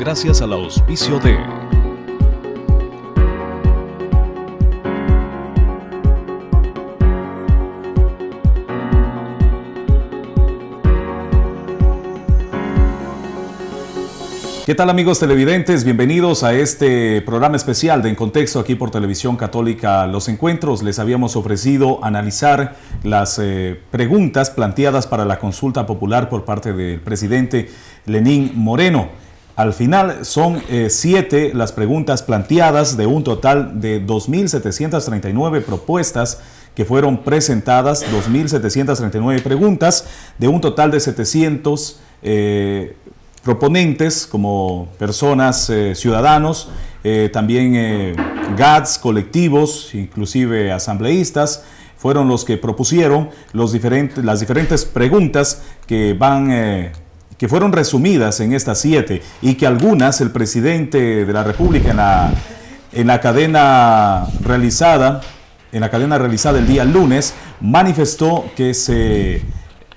gracias al auspicio de ¿Qué tal, amigos televidentes? Bienvenidos a este programa especial de En Contexto aquí por Televisión Católica Los Encuentros. Les habíamos ofrecido analizar las preguntas planteadas para la consulta popular por parte del presidente Lenín Moreno. Al final son 7 las preguntas planteadas de un total de 2.739 propuestas que fueron presentadas, 2.739 preguntas de un total de 700 proponentes como personas, ciudadanos, también GATS, colectivos, inclusive asambleístas, fueron los que propusieron las diferentes preguntas que fueron resumidas en estas 7 y que algunas el presidente de la República en la cadena realizada el día lunes manifestó que se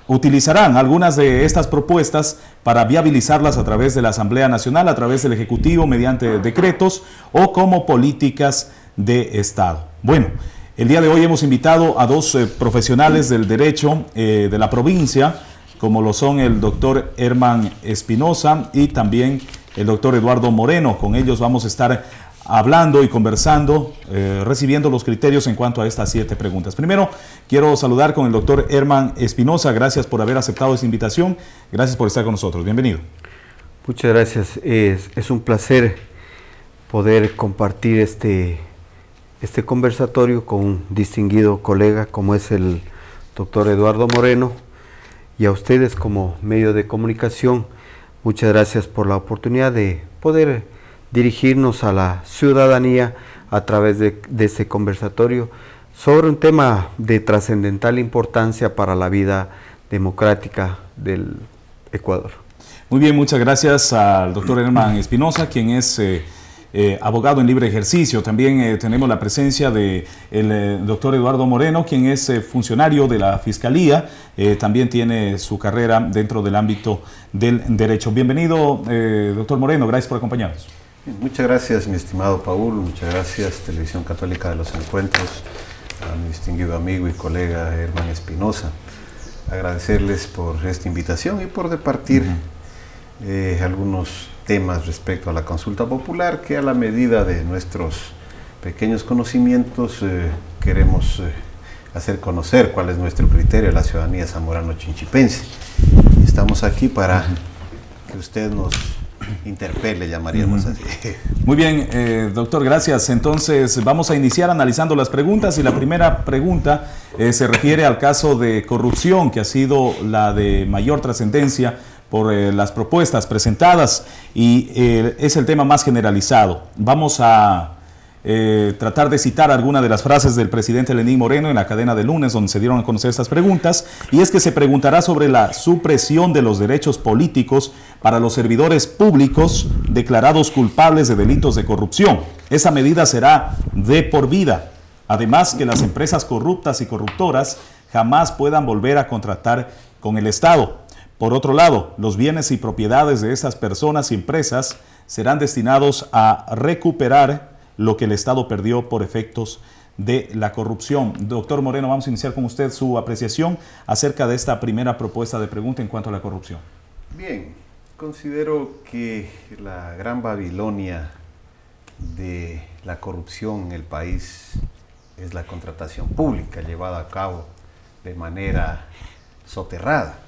utilizarán algunas de estas propuestas para viabilizarlas a través de la Asamblea Nacional, a través del Ejecutivo, mediante decretos o como políticas de Estado. Bueno, el día de hoy hemos invitado a 2 profesionales del derecho de la provincia, como lo son el doctor Herman Espinosa y también el doctor Eduardo Moreno. Con ellos vamos a estar hablando y conversando, recibiendo los criterios en cuanto a estas 7 preguntas. Primero, quiero saludar con el doctor Herman Espinosa. Gracias por haber aceptado esta invitación. Gracias por estar con nosotros. Bienvenido. Muchas gracias. Es un placer poder compartir este conversatorio con un distinguido colega como es el doctor Eduardo Moreno, y a ustedes como medio de comunicación. Muchas gracias por la oportunidad de poder dirigirnos a la ciudadanía a través de este conversatorio sobre un tema de trascendental importancia para la vida democrática del Ecuador. Muy bien, muchas gracias al doctor Herman Espinosa, quien es abogado en libre ejercicio. También tenemos la presencia del doctor Eduardo Moreno, quien es funcionario de la Fiscalía, también tiene su carrera dentro del ámbito del derecho. Bienvenido, doctor Moreno, gracias por acompañarnos. Muchas gracias, mi estimado Paul, muchas gracias, Televisión Católica de los Encuentros, a mi distinguido amigo y colega Herman Espinosa. Agradecerles por esta invitación y por departir algunos temas respecto a la consulta popular que, a la medida de nuestros pequeños conocimientos, queremos hacer conocer cuál es nuestro criterio a la ciudadanía zamorano-chinchipense. Estamos aquí para que usted nos interpele, llamaríamos así. Muy bien, doctor, gracias. Entonces vamos a iniciar analizando las preguntas, y la primera pregunta se refiere al caso de corrupción, que ha sido la de mayor trascendencia por las propuestas presentadas, y es el tema más generalizado. Vamos a tratar de citar algunas de las frases del presidente Lenín Moreno en la cadena de lunes, donde se dieron a conocer estas preguntas, y es que se preguntará sobre la supresión de los derechos políticos para los servidores públicos declarados culpables de delitos de corrupción. Esa medida será de por vida. Además, que las empresas corruptas y corruptoras jamás puedan volver a contratar con el Estado. Por otro lado, los bienes y propiedades de estas personas y empresas serán destinados a recuperar lo que el Estado perdió por efectos de la corrupción. Doctor Moreno, vamos a iniciar con usted su apreciación acerca de esta primera propuesta de pregunta en cuanto a la corrupción. Bien, considero que la gran Babilonia de la corrupción en el país es la contratación pública llevada a cabo de manera soterrada.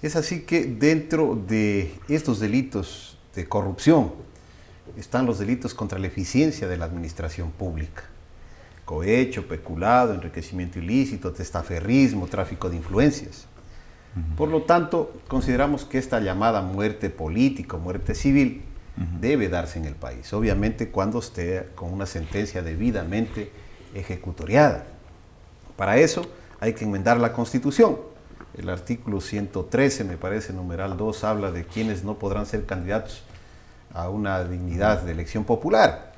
Es así que dentro de estos delitos de corrupción están los delitos contra la eficiencia de la administración pública: cohecho, peculado, enriquecimiento ilícito, testaferrismo, tráfico de influencias. Por lo tanto, consideramos que esta llamada muerte política, muerte civil, debe darse en el país, obviamente cuando esté con una sentencia debidamente ejecutoriada. Para eso hay que enmendar la Constitución. El artículo 113, me parece, numeral 2, habla de quienes no podrán ser candidatos a una dignidad de elección popular,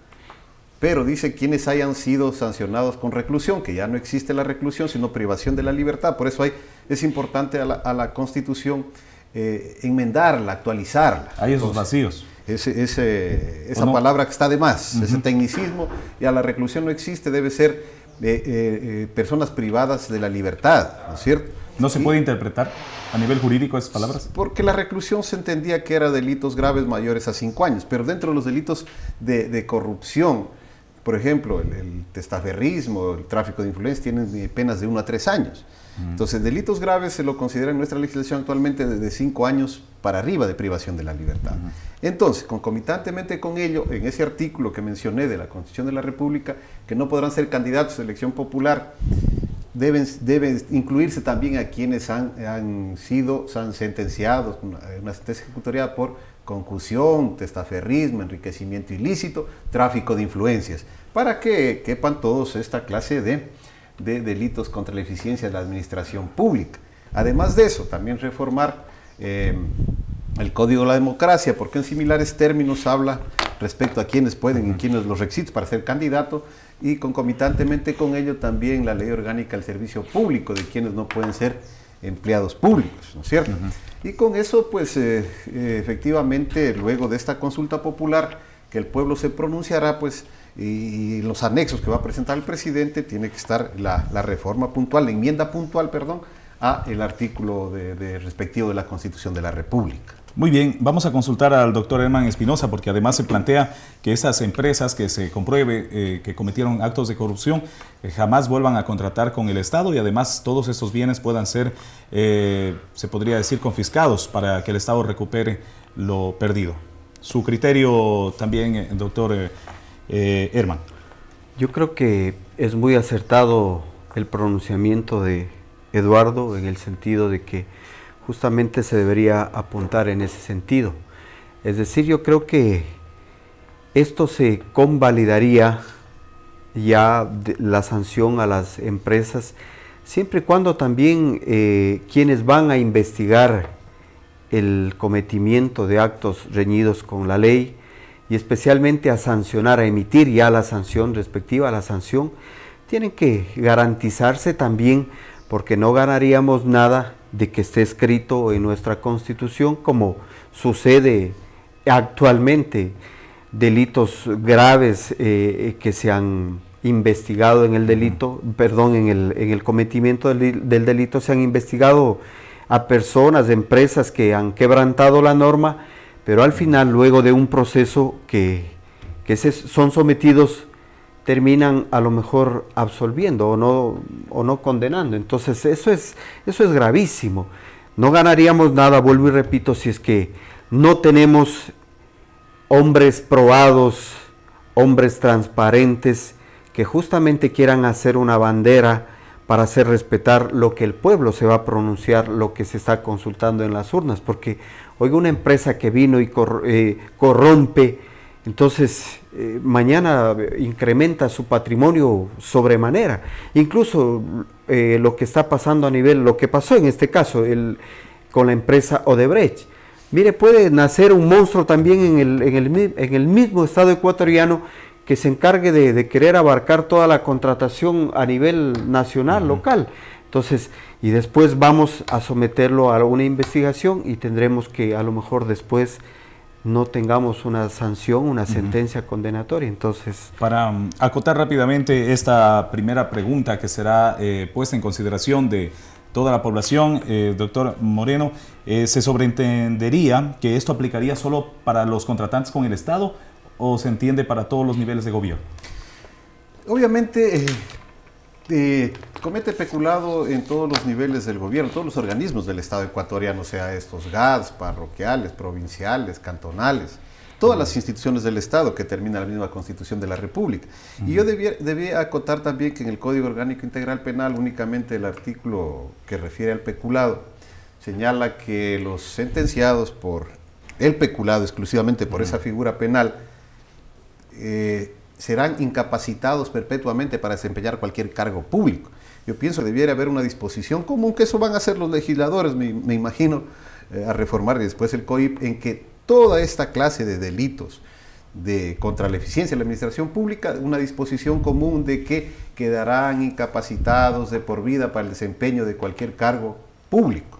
pero dice quienes hayan sido sancionados con reclusión, que ya no existe la reclusión, sino privación de la libertad. Por eso es importante a la Constitución enmendarla, actualizarla. Hay esos vacíos. esa palabra que está de más, ese tecnicismo, y a la reclusión no existe, debe ser personas privadas de la libertad, ¿no es cierto? ¿No se puede interpretar a nivel jurídico esas palabras? Porque la reclusión se entendía que era delitos graves mayores a 5 años, pero dentro de los delitos de corrupción, por ejemplo, el testaferrismo, el tráfico de influencias, tienen penas de 1 a 3 años. Entonces, delitos graves se lo considera en nuestra legislación actualmente de 5 años para arriba de privación de la libertad. Entonces, concomitantemente con ello, en ese artículo que mencioné de la Constitución de la República, que no podrán ser candidatos a elección popular, deben incluirse también a quienes han sido sentenciados, una sentencia ejecutoriada por concusión, testaferrismo, enriquecimiento ilícito, tráfico de influencias, para que quepan todos esta clase de delitos contra la eficiencia de la administración pública. Además de eso, también reformar el Código de la Democracia, porque en similares términos habla respecto a quienes pueden y quienes los requisitos para ser candidato, y concomitantemente con ello también la Ley Orgánica del Servicio Público, de quienes no pueden ser empleados públicos, ¿no es cierto? Y con eso, pues, efectivamente, luego de esta consulta popular, que el pueblo se pronunciará, pues, y los anexos que va a presentar el presidente, tiene que estar la reforma puntual, la enmienda puntual, perdón, a el artículo respectivo de la Constitución de la República. Muy bien, vamos a consultar al doctor Herman Espinosa, porque además se plantea que esas empresas que se compruebe que cometieron actos de corrupción jamás vuelvan a contratar con el Estado, y además todos estos bienes puedan ser, se podría decir, confiscados para que el Estado recupere lo perdido. Su criterio también, doctor Herman. Yo creo que es muy acertado el pronunciamiento de Eduardo, en el sentido de que justamente se debería apuntar en ese sentido. Es decir, yo creo que esto se convalidaría ya la sanción a las empresas, siempre y cuando también quienes van a investigar el cometimiento de actos reñidos con la ley, y especialmente a sancionar, a emitir ya la sanción respectiva a la sanción, tienen que garantizarse también, porque no ganaríamos nada de que esté escrito en nuestra Constitución, como sucede actualmente, delitos graves que se han investigado en el delito, perdón, en el cometimiento del delito, se han investigado a personas, empresas que han quebrantado la norma, pero al final, luego de un proceso que son sometidos, terminan a lo mejor absolviendo o no condenando. Entonces eso es gravísimo. No ganaríamos nada, vuelvo y repito, si es que no tenemos hombres probados, hombres transparentes, que justamente quieran hacer una bandera para hacer respetar lo que el pueblo se va a pronunciar, lo que se está consultando en las urnas. Porque, oiga, una empresa que vino y corrompe, entonces mañana incrementa su patrimonio sobremanera. Incluso lo que está pasando a nivel, lo que pasó en este caso con la empresa Odebrecht. Mire, puede nacer un monstruo también en el mismo Estado ecuatoriano, que se encargue de querer abarcar toda la contratación a nivel nacional, local. Entonces, y después vamos a someterlo a una investigación, y tendremos que a lo mejor después no tengamos una sanción, una sentencia condenatoria. Entonces, para acotar rápidamente esta primera pregunta, que será puesta en consideración de toda la población, doctor Moreno, ¿se sobreentendería que esto aplicaría solo para los contratantes con el Estado, o se entiende para todos los niveles de gobierno? Obviamente comete peculado en todos los niveles del gobierno, todos los organismos del Estado ecuatoriano, sea estos GADs, parroquiales, provinciales, cantonales, todas las instituciones del Estado, que termina la misma Constitución de la República. Y yo debía acotar también que en el Código Orgánico Integral Penal, únicamente el artículo que refiere al peculado señala que los sentenciados por el peculado, exclusivamente por esa figura penal, serán incapacitados perpetuamente para desempeñar cualquier cargo público. Yo pienso que debiera haber una disposición común, que eso van a hacer los legisladores, me imagino, a reformar después el COIP, en que toda esta clase de delitos contra la eficiencia de la administración pública, una disposición común de que quedarán incapacitados de por vida para el desempeño de cualquier cargo público.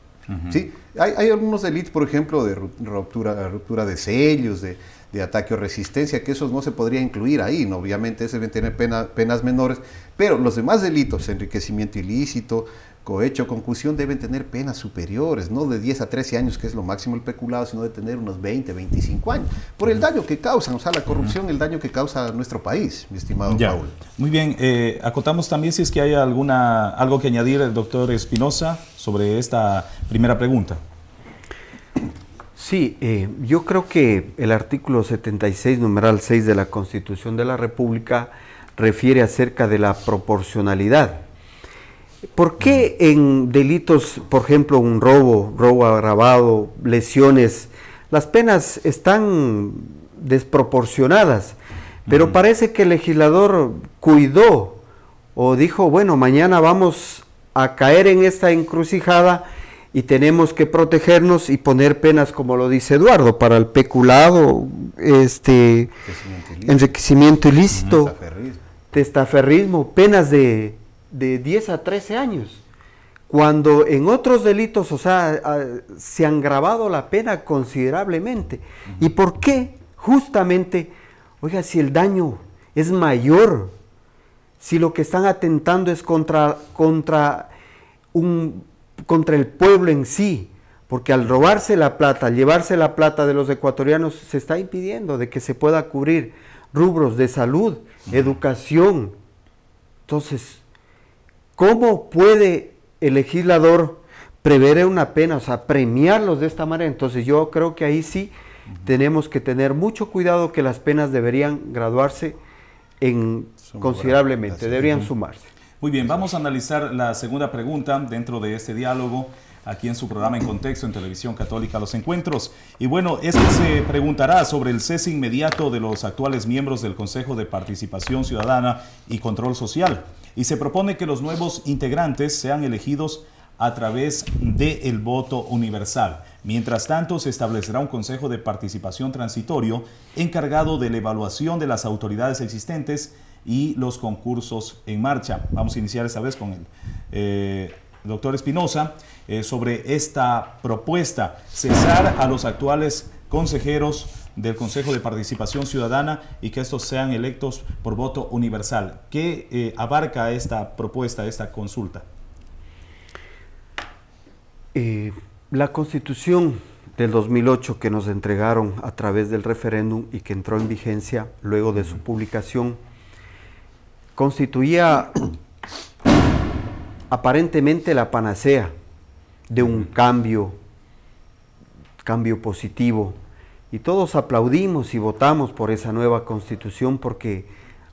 ¿Sí? Hay algunos delitos, por ejemplo, de ruptura de sellos, de ataque o resistencia, que esos no se podría incluir ahí, ¿no? Obviamente ese deben tener penas menores, pero los demás delitos, enriquecimiento ilícito, cohecho, concusión, deben tener penas superiores, no de 10 a 13 años, que es lo máximo el peculado, sino de tener unos 20, 25 años, por el daño que causan, o sea, la corrupción, el daño que causa a nuestro país, mi estimado Paul. Muy bien, acotamos también si es que hay algo que añadir el doctor Espinosa sobre esta primera pregunta. Sí, yo creo que el artículo 76, numeral 6 de la Constitución de la República refiere acerca de la proporcionalidad. ¿Por qué en delitos, por ejemplo, un robo agravado, lesiones, las penas están desproporcionadas? Pero parece que el legislador cuidó o dijo, bueno, mañana vamos a caer en esta encrucijada y tenemos que protegernos y poner penas, como lo dice Eduardo, para el peculado, enriquecimiento ilícito, testaferrismo, penas de 10 a 13 años. Cuando en otros delitos, o sea, se han agravado la pena considerablemente. ¿Y por qué? Justamente, oiga, si el daño es mayor, si lo que están atentando es contra el pueblo en sí, porque al robarse la plata, al llevarse la plata de los ecuatorianos, se está impidiendo de que se pueda cubrir rubros de salud, educación. Entonces, ¿cómo puede el legislador prever una pena, o sea, premiarlos de esta manera? Entonces yo creo que ahí sí tenemos que tener mucho cuidado, que las penas deberían graduarse considerablemente, deberían sumarse. Muy bien, vamos a analizar la segunda pregunta dentro de este diálogo aquí en su programa En Contexto en Televisión Católica Los Encuentros. Y bueno, es que se preguntará sobre el cese inmediato de los actuales miembros del Consejo de Participación Ciudadana y Control Social. Y se propone que los nuevos integrantes sean elegidos a través del voto universal. Mientras tanto, se establecerá un Consejo de Participación transitorio encargado de la evaluación de las autoridades existentes y los concursos en marcha. Vamos a iniciar esta vez con el doctor Espinosa sobre esta propuesta, cesar a los actuales consejeros del Consejo de Participación Ciudadana y que estos sean electos por voto universal. ¿Qué abarca esta propuesta, esta consulta? La Constitución del 2008 que nos entregaron a través del referéndum y que entró en vigencia luego de su publicación, constituía aparentemente la panacea de un cambio positivo, y todos aplaudimos y votamos por esa nueva Constitución porque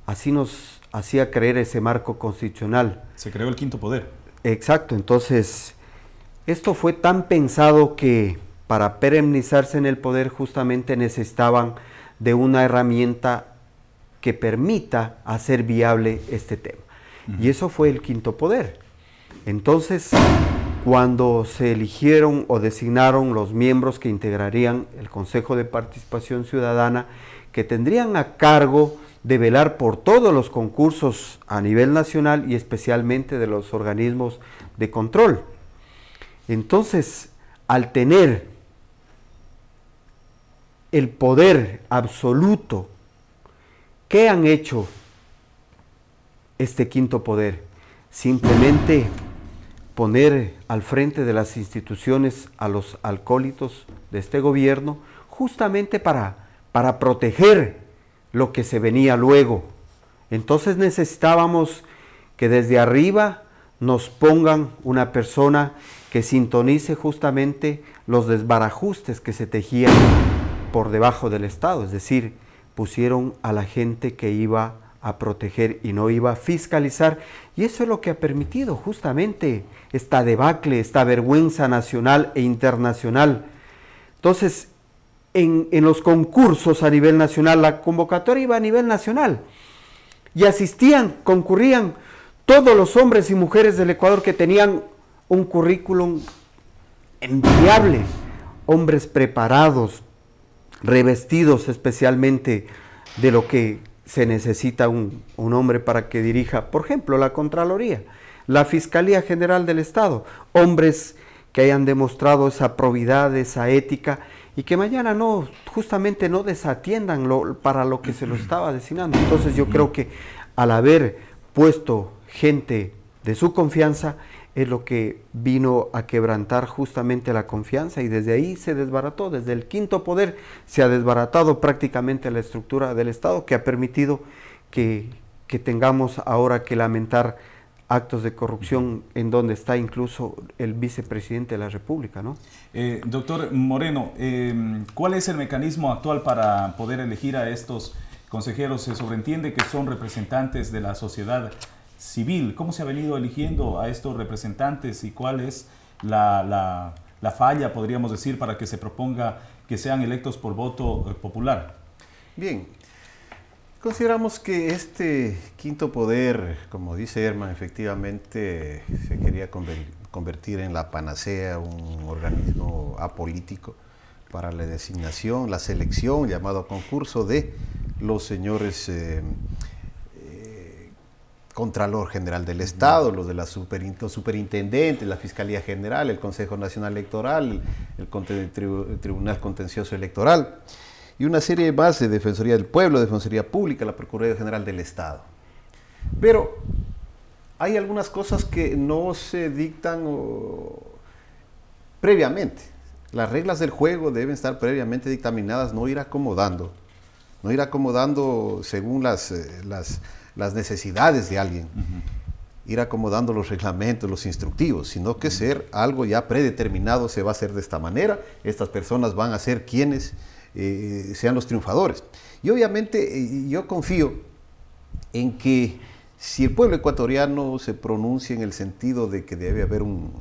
así nos hacía creer ese marco constitucional. Se creó el quinto poder. Exacto, entonces esto fue tan pensado que para perennizarse en el poder justamente necesitaban de una herramienta que permita hacer viable este tema. Y eso fue el quinto poder. Entonces, cuando se eligieron o designaron los miembros que integrarían el Consejo de Participación Ciudadana, que tendrían a cargo de velar por todos los concursos a nivel nacional y especialmente de los organismos de control. Entonces, al tener el poder absoluto, ¿qué han hecho este quinto poder? Simplemente poner al frente de las instituciones a los acólitos de este gobierno, justamente para proteger lo que se venía luego. Entonces necesitábamos que desde arriba nos pongan una persona que sintonice justamente los desbarajustes que se tejían por debajo del Estado, es decir, pusieron a la gente que iba a proteger y no iba a fiscalizar, y eso es lo que ha permitido justamente esta debacle, esta vergüenza nacional e internacional. Entonces, en los concursos a nivel nacional, la convocatoria iba a nivel nacional, y concurrían todos los hombres y mujeres del Ecuador que tenían un currículum envidiable, hombres preparados, revestidos especialmente de lo que se necesita un hombre para que dirija, por ejemplo, la Contraloría, la Fiscalía General del Estado, hombres que hayan demostrado esa probidad, esa ética, y que mañana justamente no desatiendan para lo que se lo estaba destinando. Entonces yo creo que al haber puesto gente de su confianza, es lo que vino a quebrantar justamente la confianza, y desde ahí se desbarató, desde el quinto poder se ha desbaratado prácticamente la estructura del Estado, que ha permitido que tengamos ahora que lamentar actos de corrupción en donde está incluso el vicepresidente de la República, ¿no? Doctor Moreno, ¿cuál es el mecanismo actual para poder elegir a estos consejeros? Se sobreentiende que son representantes de la sociedad civil. ¿Cómo se ha venido eligiendo a estos representantes y cuál es la falla, podríamos decir, para que se proponga que sean electos por voto popular? Bien, consideramos que este quinto poder, como dice Herman, efectivamente se quería convertir en la panacea, un organismo apolítico para la designación, la selección, llamado concurso de los señores Contralor General del Estado, los de los superintendentes, la Fiscalía General, el Consejo Nacional Electoral, el Tribunal Contencioso Electoral y una serie más de Defensoría del Pueblo, Defensoría Pública, la Procuraduría General del Estado. Pero hay algunas cosas que no se dictan previamente. Las reglas del juego deben estar previamente dictaminadas, no ir acomodando según las necesidades de alguien, ir acomodando los reglamentos, los instructivos, sino que ser algo ya predeterminado, se va a hacer de esta manera, estas personas van a ser quienes sean los triunfadores. Y obviamente yo confío en que si el pueblo ecuatoriano se pronuncia en el sentido de que debe haber un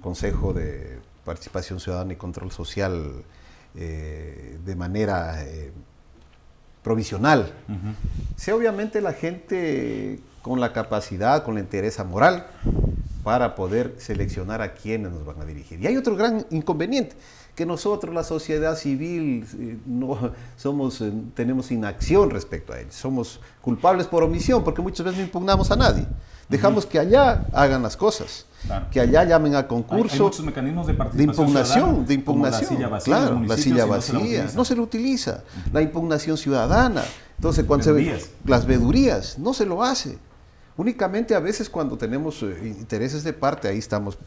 Consejo de Participación Ciudadana y Control Social de manera provisional, sea obviamente la gente con la capacidad, con la entereza moral para poder seleccionar a quienes nos van a dirigir. Y hay otro gran inconveniente, que nosotros, la sociedad civil, tenemos inacción respecto a ellos, somos culpables por omisión, porque muchas veces no impugnamos a nadie, dejamos que allá hagan las cosas. Claro. Que allá llamen a concurso. Hay muchos mecanismos de participación de impugnación, la silla vacía, claro, la silla vacía, no se lo utiliza. La impugnación ciudadana, entonces cuando las vedurías, no se lo hace. Únicamente a veces cuando tenemos intereses de parte, ahí estamos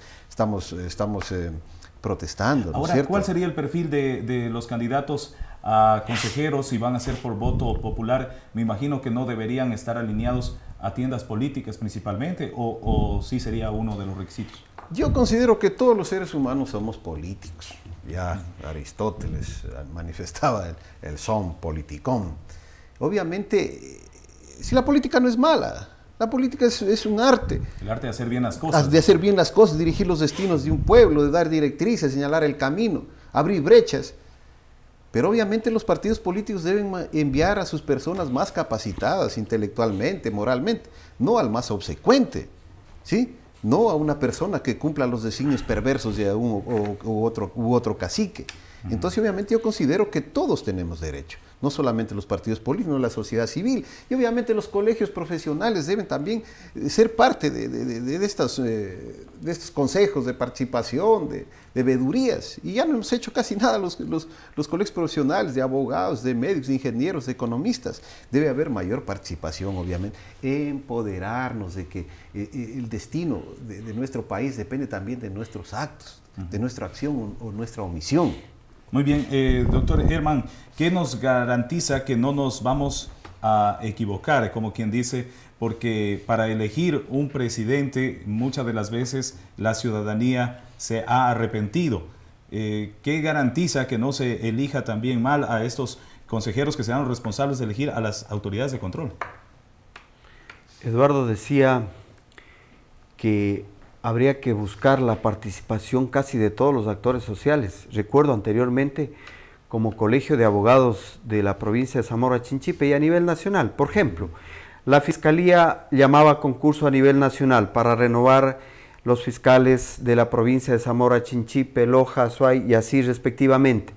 protestando. Ahora, ¿no? ¿Cuál sería el perfil de los candidatos a consejeros si van a ser por voto popular? Me imagino que no deberían estar alineados a tiendas políticas principalmente, o sí sería uno de los requisitos. Yo considero que todos los seres humanos somos políticos. Ya Aristóteles manifestaba el son politikon. Obviamente, si la política no es mala, la política es un arte. El arte de hacer bien las cosas. De hacer bien las cosas, dirigir los destinos de un pueblo, de dar directrices, señalar el camino, abrir brechas. Pero obviamente los partidos políticos deben enviar a sus personas más capacitadas intelectualmente, moralmente, no al más obsecuente, ¿sí? No a una persona que cumpla los designios perversos de u otro cacique. Entonces obviamente yo considero que todos tenemos derecho, no solamente los partidos políticos, sino la sociedad civil, y obviamente los colegios profesionales deben también ser parte de estos consejos de participación, de vedurías, y ya no hemos hecho casi nada los colegios profesionales, de abogados, de médicos, de ingenieros, de economistas. Debe haber mayor participación, obviamente, empoderarnos de que el destino de nuestro país depende también de nuestros actos, de nuestra acción o nuestra omisión. Muy bien, doctor Herman, ¿qué nos garantiza que no nos vamos a equivocar, como quien dice? Porque para elegir un presidente, muchas de las veces la ciudadanía se ha arrepentido. ¿Qué garantiza que no se elija también mal a estos consejeros que serán los responsables de elegir a las autoridades de control? Eduardo decía que habría que buscar la participación casi de todos los actores sociales. Recuerdo anteriormente como Colegio de Abogados de la provincia de Zamora Chinchipe y a nivel nacional. Por ejemplo, la Fiscalía llamaba concurso a nivel nacional para renovar los fiscales de la provincia de Zamora Chinchipe, Loja, Azuay y así respectivamente.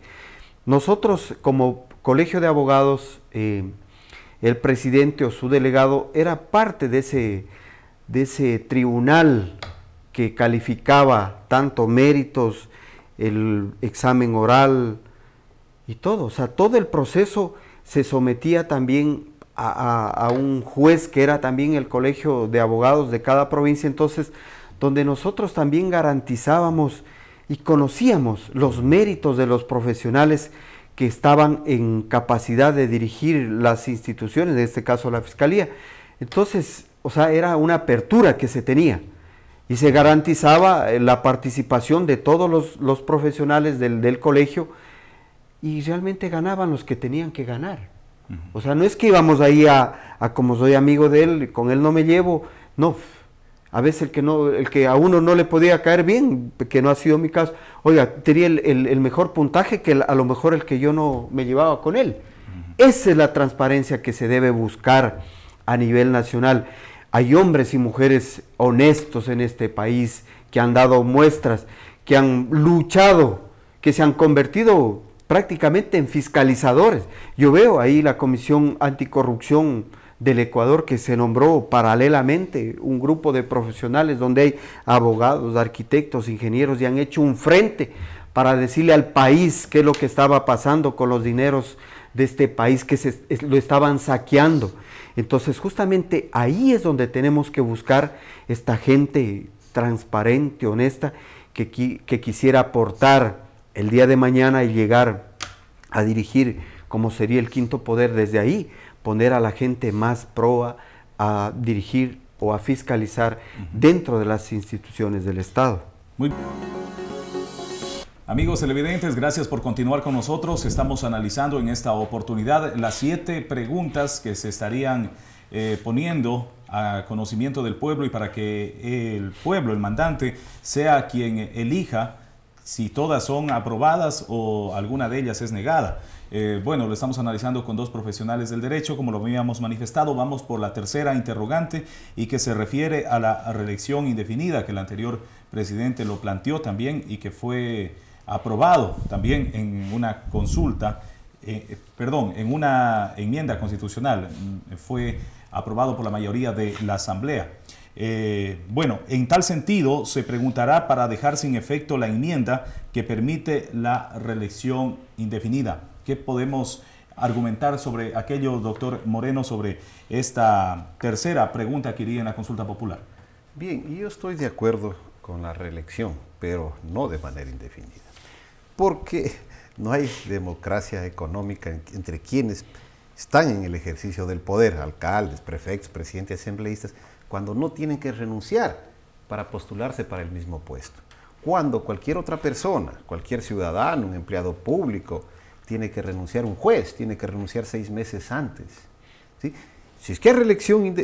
Nosotros como Colegio de Abogados, el presidente o su delegado era parte de ese tribunal que calificaba tanto méritos, el examen oral y todo. O sea, todo el proceso se sometía también a un juez que era también el colegio de abogados de cada provincia, entonces, donde nosotros también garantizábamos y conocíamos los méritos de los profesionales que estaban en capacidad de dirigir las instituciones, en este caso la Fiscalía. Entonces, o sea, era una apertura que se tenía y se garantizaba la participación de todos los profesionales del colegio, y realmente ganaban los que tenían que ganar. O sea, no es que íbamos ahí a como soy amigo de él, con él no me llevo, no. A veces el que a uno no le podía caer bien, que no ha sido mi caso, oiga, tenía el mejor puntaje que a lo mejor el que yo no me llevaba con él. Esa es la transparencia que se debe buscar a nivel nacional. Hay hombres y mujeres honestos en este país que han dado muestras, que han luchado, que se han convertido prácticamente en fiscalizadores. Yo veo ahí la Comisión Anticorrupción del Ecuador, que se nombró paralelamente un grupo de profesionales donde hay abogados, arquitectos, ingenieros, y han hecho un frente para decirle al país qué es lo que estaba pasando con los dineros de este país, que lo estaban saqueando. Entonces justamente ahí es donde tenemos que buscar esta gente transparente, honesta, que quisiera aportar el día de mañana y llegar a dirigir como sería el quinto poder. Desde ahí poner a la gente más proa a dirigir o a fiscalizar dentro de las instituciones del Estado. Muy bien. Amigos televidentes, gracias por continuar con nosotros. Estamos analizando en esta oportunidad las 7 preguntas que se estarían poniendo a conocimiento del pueblo, y para que el pueblo, el mandante, sea quien elija si todas son aprobadas o alguna de ellas es negada. Bueno, lo estamos analizando con 2 profesionales del derecho, como lo habíamos manifestado. Vamos por la tercera interrogante, y que se refiere a la reelección indefinida, que el anterior presidente lo planteó también y que fue aprobado también en una consulta, en una enmienda constitucional, fue aprobado por la mayoría de la Asamblea. Bueno, en tal sentido se preguntará para dejar sin efecto la enmienda que permite la reelección indefinida. ¿Qué podemos argumentar sobre aquello, doctor Moreno, sobre esta tercera pregunta que iría en la consulta popular? Bien, yo estoy de acuerdo con la reelección, pero no de manera indefinida, porque no hay democracia económica entre quienes están en el ejercicio del poder, alcaldes, prefectos, presidentes, asambleístas, cuando no tienen que renunciar para postularse para el mismo puesto. Cuando cualquier otra persona, cualquier ciudadano, un empleado público, tiene que renunciar, un juez tiene que renunciar 6 meses antes, ¿sí? Si es que hay reelección,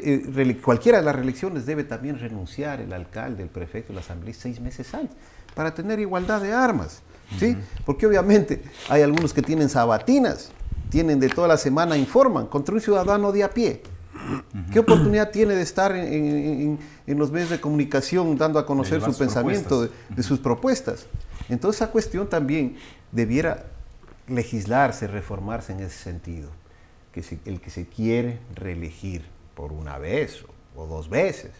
cualquiera de las reelecciones debe también renunciar el alcalde, el prefecto, el asambleísta 6 meses antes, para tener igualdad de armas, ¿sí? Porque obviamente hay algunos que tienen sabatinas, tienen de toda la semana, informan contra un ciudadano de a pie. ¿Qué oportunidad tiene de estar en los medios de comunicación dando a conocer su pensamiento, de sus propuestas? Entonces esa cuestión también debiera legislarse, reformarse en ese sentido. Que el que se quiere reelegir por una vez o 2 veces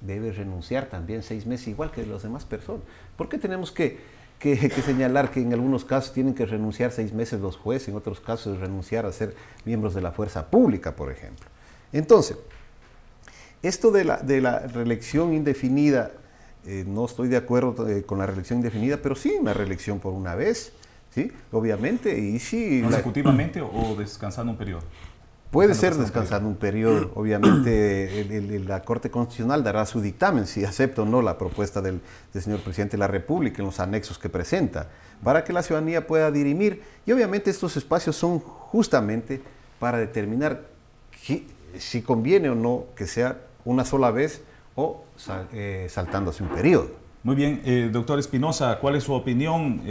debe renunciar también 6 meses, igual que las demás personas. ¿Por qué tenemos que señalar que en algunos casos tienen que renunciar 6 meses los jueces, en otros casos renunciar a ser miembros de la fuerza pública, por ejemplo? Entonces, esto de la reelección indefinida, no estoy de acuerdo con la reelección indefinida, pero sí una reelección por una vez, ¿sí? Obviamente, y sí... ¿Consecutivamente o descansando un periodo? Puede ser descansando un periodo. Obviamente la Corte Constitucional dará su dictamen si acepta o no la propuesta del señor presidente de la República en los anexos que presenta, para que la ciudadanía pueda dirimir. Y obviamente estos espacios son justamente para determinar si conviene o no que sea una sola vez o saltándose un periodo. Muy bien, doctor Espinosa, ¿cuál es su opinión?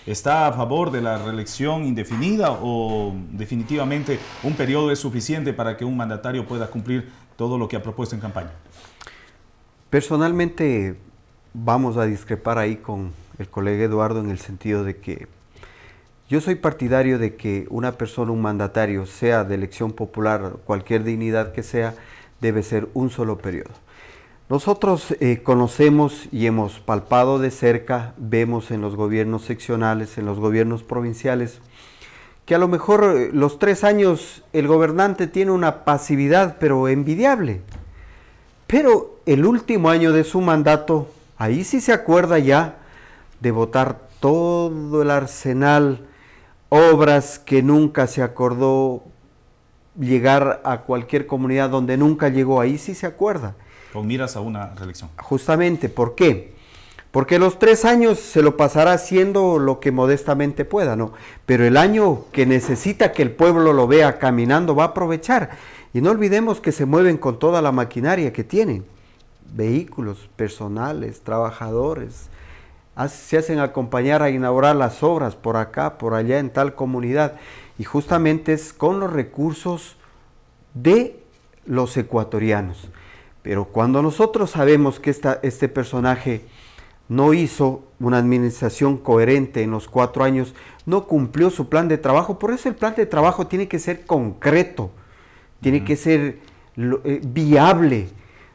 ¿Está a favor de la reelección indefinida o definitivamente un periodo es suficiente para que un mandatario pueda cumplir todo lo que ha propuesto en campaña? Personalmente vamos a discrepar ahí con el colega Eduardo, en el sentido de que yo soy partidario de que una persona, un mandatario, sea de elección popular, cualquier dignidad que sea, debe ser un solo periodo. Nosotros conocemos y hemos palpado de cerca, vemos en los gobiernos seccionales, en los gobiernos provinciales, que a lo mejor los 3 años el gobernante tiene una pasividad, pero envidiable. Pero el último año de su mandato, ahí sí se acuerda ya de botar todo el arsenal, obras que nunca se acordó llegar a cualquier comunidad donde nunca llegó, ahí sí se acuerda. Con miras a una reelección. Justamente, ¿por qué? Porque los 3 años se lo pasará haciendo lo que modestamente pueda, ¿no? Pero el año que necesita que el pueblo lo vea caminando va a aprovechar. Y no olvidemos que se mueven con toda la maquinaria que tienen. Vehículos, personales, trabajadores. Se hacen acompañar a inaugurar las obras por acá, por allá, en tal comunidad. Y justamente es con los recursos de los ecuatorianos. Pero cuando nosotros sabemos que este personaje no hizo una administración coherente en los 4 años, no cumplió su plan de trabajo, por eso el plan de trabajo tiene que ser concreto, tiene que ser viable,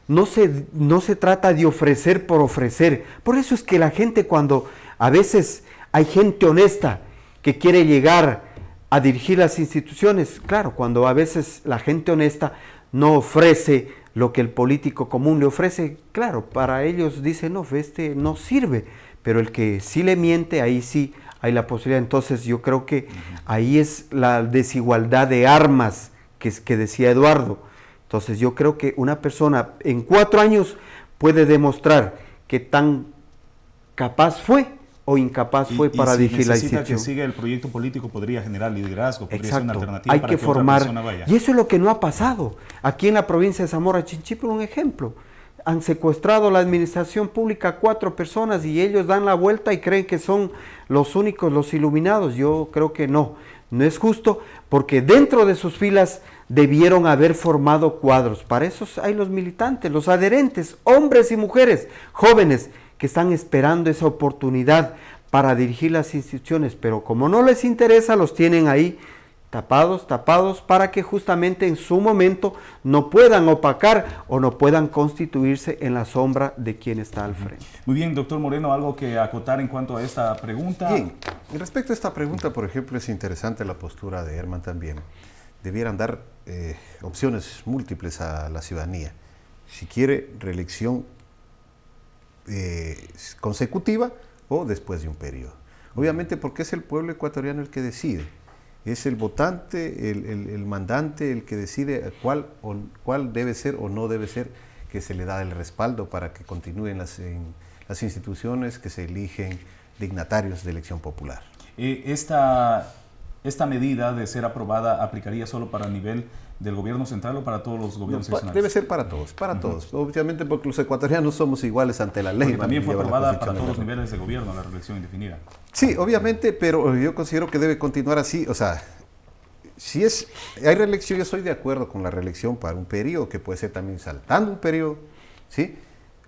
no se trata de ofrecer por ofrecer. Por eso es que la gente, cuando a veces hay gente honesta que quiere llegar a dirigir las instituciones, claro, cuando a veces la gente honesta no ofrece lo que el político común le ofrece, claro, para ellos dicen, no, este no sirve, pero el que sí le miente, ahí sí hay la posibilidad. Entonces yo creo que ahí es la desigualdad de armas que decía Eduardo. Entonces yo creo que una persona en 4 años puede demostrar qué tan capaz fue o incapaz fue para dirigir la institución. Que siga el proyecto político, podría generar liderazgo, podría ser una alternativa hay para que formar, otra persona vaya. Y eso es lo que no ha pasado. Aquí en la provincia de Zamora Chinchipe, un ejemplo, han secuestrado la administración pública a 4 personas y ellos dan la vuelta y creen que son los únicos, los iluminados. Yo creo que no es justo, porque dentro de sus filas debieron haber formado cuadros. Para eso hay los militantes, los adherentes, hombres y mujeres, jóvenes, que están esperando esa oportunidad para dirigir las instituciones, pero como no les interesa, los tienen ahí tapados, para que justamente en su momento no puedan opacar o no puedan constituirse en la sombra de quien está al frente. Muy bien, doctor Moreno, ¿algo que acotar en cuanto a esta pregunta? Bien, y respecto a esta pregunta, por ejemplo, es interesante la postura de Herman también. Debieran dar opciones múltiples a la ciudadanía. Si quiere reelección consecutiva o después de un periodo. Obviamente porque es el pueblo ecuatoriano el que decide. Es el votante, el mandante el que decide cuál debe ser o no debe ser, que se le da el respaldo para que continúen las instituciones que se eligen dignatarios de elección popular. ¿Esta medida de ser aprobada aplicaría solo para el nivel del gobierno central o para todos los gobiernos seccionales? Debe ser para todos, todos. Obviamente porque los ecuatorianos somos iguales ante la ley. Porque también fue aprobada para todos los niveles de gobierno la reelección indefinida. Sí, obviamente, pero yo considero que debe continuar así. O sea, si hay reelección, yo estoy de acuerdo con la reelección para un periodo, que puede ser también saltando un periodo, ¿sí?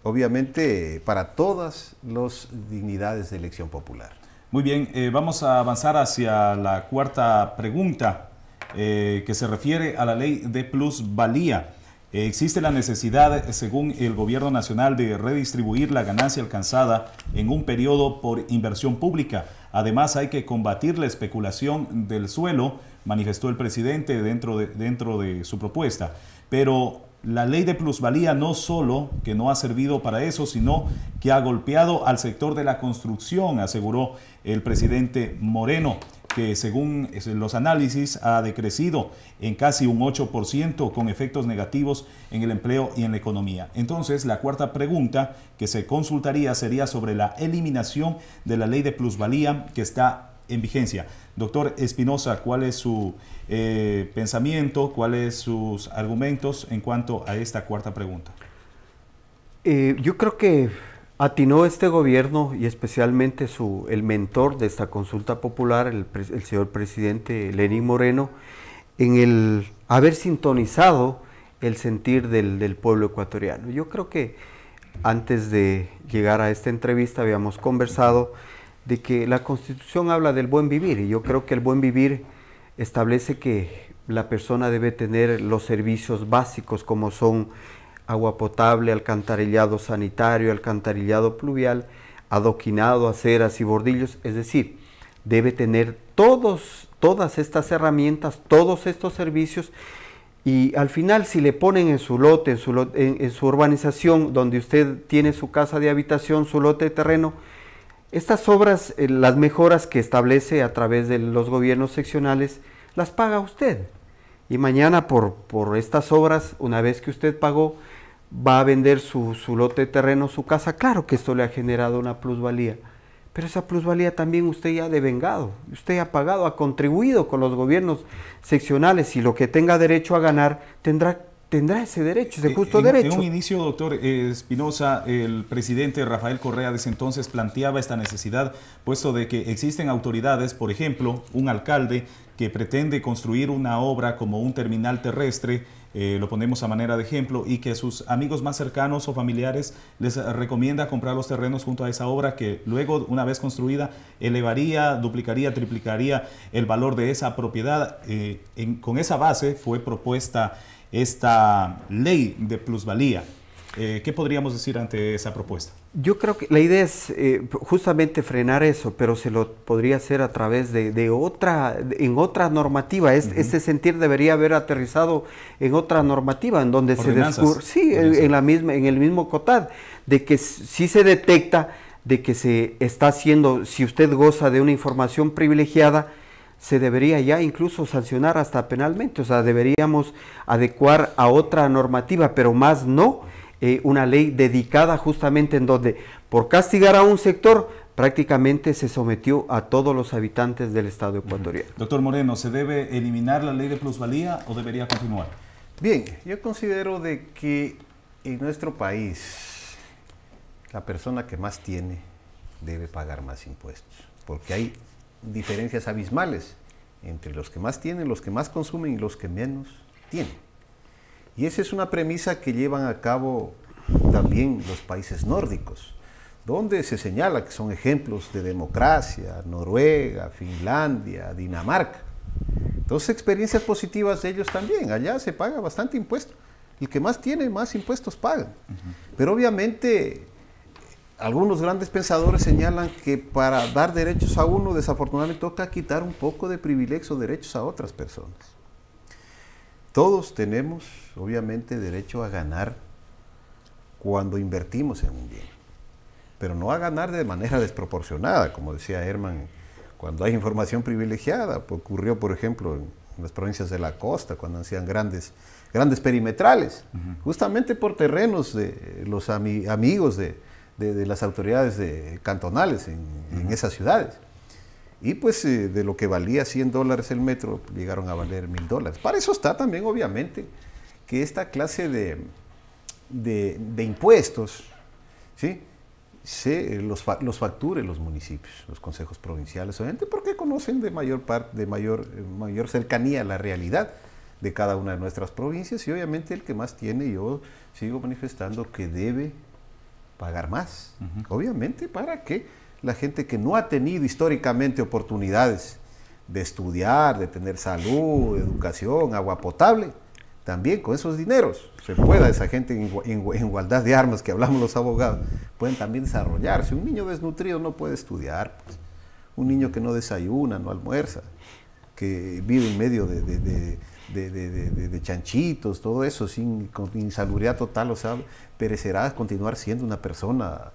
Obviamente para todas las dignidades de elección popular. Muy bien, vamos a avanzar hacia la cuarta pregunta, que se refiere a la ley de plusvalía. Existe la necesidad, según el gobierno nacional, de redistribuir la ganancia alcanzada en un periodo por inversión pública. Además, hay que combatir la especulación del suelo, manifestó el presidente dentro de su propuesta. Pero la ley de plusvalía no solo que no ha servido para eso, sino que ha golpeado al sector de la construcción, aseguró el presidente Moreno, que según los análisis ha decrecido en casi un 8% con efectos negativos en el empleo y en la economía. Entonces, la cuarta pregunta que se consultaría sería sobre la eliminación de la ley de plusvalía que está en vigencia. Doctor Espinosa, ¿cuál es su pensamiento, cuáles sus argumentos en cuanto a esta cuarta pregunta? Yo creo que atinó este gobierno y especialmente el mentor de esta consulta popular, el señor presidente Lenín Moreno, en el haber sintonizado el sentir del pueblo ecuatoriano. Yo creo que antes de llegar a esta entrevista habíamos conversado de que la Constitución habla del buen vivir, y yo creo que el buen vivir establece que la persona debe tener los servicios básicos como son agua potable, alcantarillado sanitario, alcantarillado pluvial, adoquinado, aceras y bordillos, es decir, debe tener todas estas herramientas, todos estos servicios, y al final si le ponen en su lote, en su urbanización, donde usted tiene su casa de habitación, su lote de terreno, estas obras, las mejoras que establece a través de los gobiernos seccionales, las paga usted. Y mañana por estas obras, una vez que usted pagó, va a vender su lote de terreno, su casa. Claro que esto le ha generado una plusvalía, pero esa plusvalía también usted ya ha devengado, usted ha pagado, ha contribuido con los gobiernos seccionales, y lo que tenga derecho a ganar tendrá ese derecho, ese justo derecho. En un inicio, doctor Espinosa, el presidente Rafael Correa de ese entonces planteaba esta necesidad, puesto de que existen autoridades, por ejemplo, un alcalde que pretende construir una obra como un terminal terrestre, lo ponemos a manera de ejemplo, y que sus amigos más cercanos o familiares les recomienda comprar los terrenos junto a esa obra, que luego, una vez construida, elevaría, duplicaría, triplicaría el valor de esa propiedad. Con esa base fue propuesta esta ley de plusvalía. ¿Qué podríamos decir ante esa propuesta? Yo creo que la idea es justamente frenar eso, pero se lo podría hacer a través de otra normativa. Este sentir debería haber aterrizado en otra normativa, en donde se descubre, sí, en el mismo COTAD, de que sí se detecta de que se está haciendo, si usted goza de una información privilegiada, se debería ya incluso sancionar hasta penalmente. O sea, deberíamos adecuar a otra normativa, pero más no una ley dedicada justamente en donde, por castigar a un sector, prácticamente se sometió a todos los habitantes del Estado ecuatoriano. Doctor Moreno, ¿se debe eliminar la ley de plusvalía o debería continuar? Bien, yo considero de que en nuestro país la persona que más tiene debe pagar más impuestos, porque hay diferencias abismales entre los que más tienen, los que más consumen y los que menos tienen. Y esa es una premisa que llevan a cabo también los países nórdicos, donde se señala que son ejemplos de democracia: Noruega, Finlandia, Dinamarca. Entonces, experiencias positivas de ellos también. Allá se paga bastante impuesto. El que más tiene, más impuestos paga. Pero obviamente, algunos grandes pensadores señalan que para dar derechos a uno, desafortunadamente toca quitar un poco de privilegios o derechos a otras personas. Todos tenemos, obviamente, derecho a ganar cuando invertimos en un bien, pero no a ganar de manera desproporcionada, como decía Herman, cuando hay información privilegiada. Ocurrió, por ejemplo, en las provincias de la costa, cuando hacían grandes perimetrales, justamente por terrenos de los amigos de las autoridades cantonales en esas ciudades. Y pues de lo que valía $100 el metro, llegaron a valer $1000. Para eso está también, obviamente, que esta clase de impuestos, ¿sí?, los facturen los municipios, los consejos provinciales, obviamente, porque conocen de mayor cercanía a la realidad de cada una de nuestras provincias, y obviamente el que más tiene, yo sigo manifestando que debe pagar más, obviamente, para que la gente que no ha tenido históricamente oportunidades de estudiar, de tener salud, educación, agua potable, también con esos dineros se pueda, esa gente en igualdad de armas que hablamos los abogados, pueden también desarrollarse. Un niño desnutrido no puede estudiar, pues. Un niño que no desayuna, no almuerza, que vive en medio de chanchitos, todo eso, sin insalubridad total, o sea, perecerá a continuar siendo una persona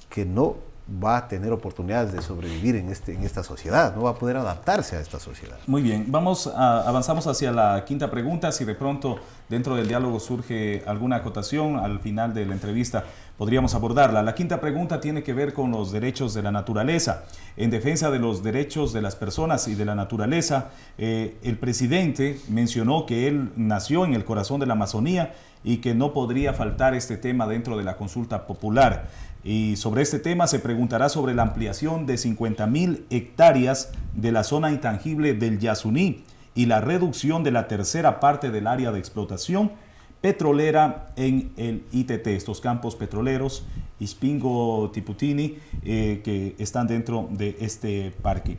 que no va a tener oportunidades de sobrevivir en esta sociedad, no va a poder adaptarse a esta sociedad. Muy bien, avanzamos hacia la quinta pregunta. Si de pronto dentro del diálogo surge alguna acotación, al final de la entrevista podríamos abordarla. La quinta pregunta tiene que ver con los derechos de la naturaleza. En defensa de los derechos de las personas y de la naturaleza, el presidente mencionó que él nació en el corazón de la Amazonía y que no podría faltar este tema dentro de la consulta popular. Y sobre este tema se preguntará sobre la ampliación de 50.000 hectáreas de la zona intangible del Yasuní y la reducción de la tercera parte del área de explotación petrolera en el ITT, estos campos petroleros Ispingo Tiputini, que están dentro de este parque.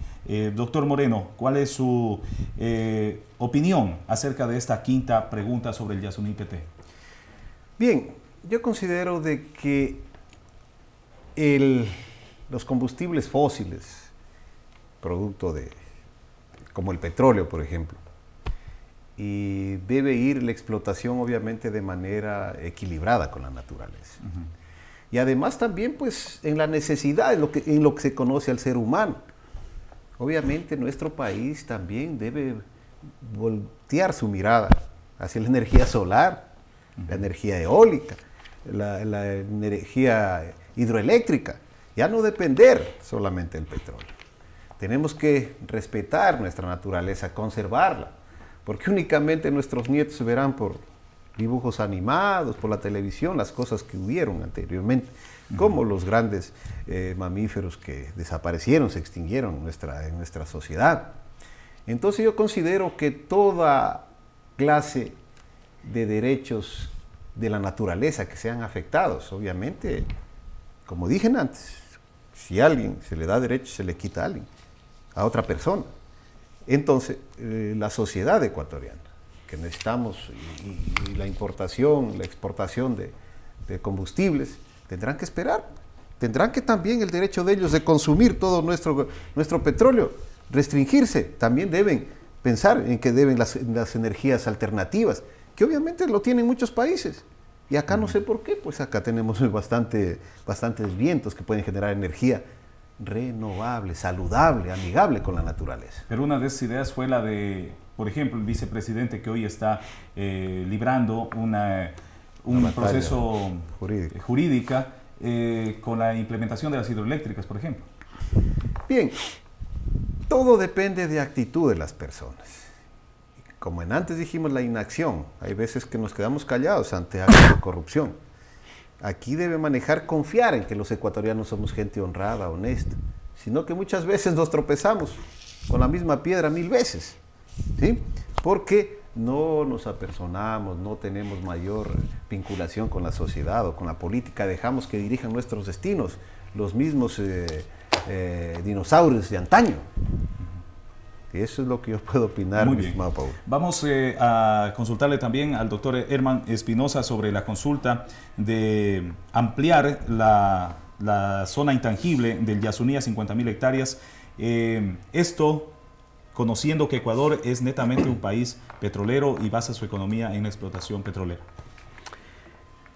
Doctor Moreno, ¿cuál es su opinión acerca de esta quinta pregunta sobre el Yasuní ITT? Bien, yo considero de que los combustibles fósiles, producto como el petróleo, por ejemplo, y debe ir la explotación obviamente de manera equilibrada con la naturaleza. Y además también pues en la necesidad, en lo que se conoce al ser humano. Obviamente nuestro país también debe voltear su mirada hacia la energía solar, la energía eólica, la energía hidroeléctrica, ya no depender solamente del petróleo. Tenemos que respetar nuestra naturaleza, conservarla, porque únicamente nuestros nietos verán por dibujos animados, por la televisión, las cosas que hubieron anteriormente, como los grandes mamíferos que desaparecieron, se extinguieron en nuestra sociedad. Entonces yo considero que toda clase de derechos de la naturaleza que sean afectados, obviamente, como dije antes, si a alguien se le da derecho, se le quita a alguien, a otra persona. Entonces, la sociedad ecuatoriana, que necesitamos, y la importación, la exportación de combustibles, tendrán que esperar, tendrán que también el derecho de ellos de consumir todo nuestro petróleo, restringirse, también deben pensar en que deben las energías alternativas, que obviamente lo tienen muchos países, y acá no sé por qué, pues acá tenemos bastantes vientos que pueden generar energía renovable, saludable, amigable con la naturaleza. Pero una de esas ideas fue la de, por ejemplo, el vicepresidente que hoy está librando un proceso jurídica con la implementación de las hidroeléctricas, por ejemplo. Bien, todo depende de actitud de las personas. Como antes dijimos, la inacción. Hay veces que nos quedamos callados ante actos de corrupción. Aquí debe manejar, confiar en que los ecuatorianos somos gente honrada, honesta, sino que muchas veces nos tropezamos con la misma piedra 1000 veces, ¿sí? Porque no nos apersonamos, no tenemos mayor vinculación con la sociedad o con la política, dejamos que dirijan nuestros destinos los mismos dinosaurios de antaño. Eso es lo que yo puedo opinar, mi estimado Paul. Vamos a consultarle también al doctor Herman Espinosa sobre la consulta de ampliar la zona intangible del Yasuní a 50.000 hectáreas. Esto, conociendo que Ecuador es netamente un país petrolero y basa su economía en la explotación petrolera.